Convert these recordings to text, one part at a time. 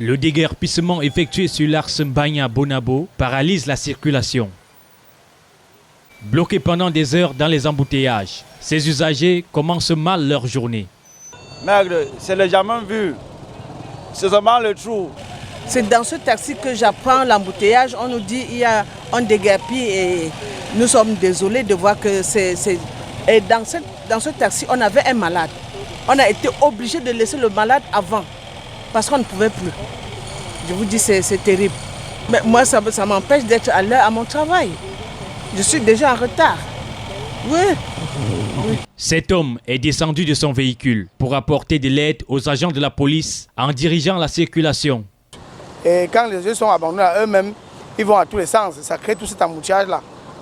Le déguerpissement effectué sur l'axe Mbagna-Bonabo paralyse la circulation. Bloqués pendant des heures dans les embouteillages, ces usagers commencent mal leur journée. Maigre, c'est le jamais vu. C'est seulement le trou. C'est dans ce taxi que j'apprends l'embouteillage. On nous dit qu'il y a un déguerpi et nous sommes désolés de voir que c'est... Et dans ce taxi, on avait un malade. On a été obligé de laisser le malade avant parce qu'on ne pouvait plus. Je vous dis, c'est terrible. Mais moi, ça m'empêche d'être à l'heure à mon travail. Je suis déjà en retard. Oui. Cet homme est descendu de son véhicule pour apporter de l'aide aux agents de la police en dirigeant la circulation. Et quand les yeux sont abandonnés à eux-mêmes, ils vont à tous les sens. Ça crée tout cet embouteillage-là.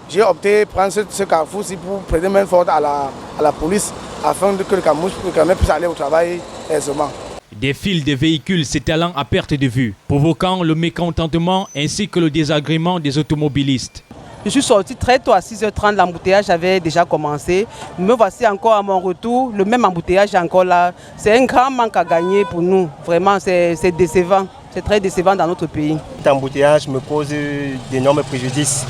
J'ai opté pour prendre ce carrefour-ci pour prêter main forte à la police afin que le camion puisse aller au travail aisément. Des files de véhicules s'étalant à perte de vue, provoquant le mécontentement ainsi que le désagrément des automobilistes. Je suis sorti très tôt à 6h30, l'embouteillage avait déjà commencé. Me voici encore à mon retour, le même embouteillage est encore là. C'est un grand manque à gagner pour nous, vraiment c'est décevant. C'est très décevant dans notre pays. Cet embouteillage me cause d'énormes préjudices,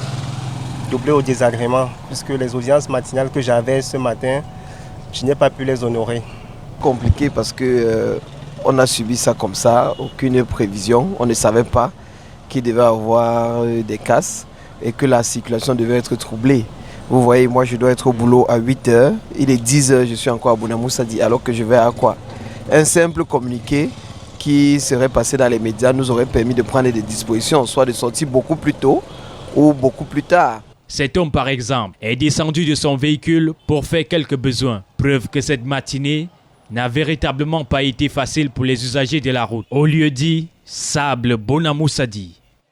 doublé au désagrément, puisque les audiences matinales que j'avais ce matin, je n'ai pas pu les honorer. Compliqué parce que on a subi ça comme ça, aucune prévision, on ne savait pas qu'il devait y avoir des casses et que la circulation devait être troublée. Vous voyez, moi je dois être au boulot à 8h, il est 10h, je suis encore à Bonamoussadi, alors que je vais à quoi? Un simple communiqué qui serait passé dans les médias nous aurait permis de prendre des dispositions, soit de sortir beaucoup plus tôt ou beaucoup plus tard. Cet homme, par exemple, est descendu de son véhicule pour faire quelques besoins. Preuve que cette matinée n'a véritablement pas été facile pour les usagers de la route. Au lieu dit Sable Bonamoussadi.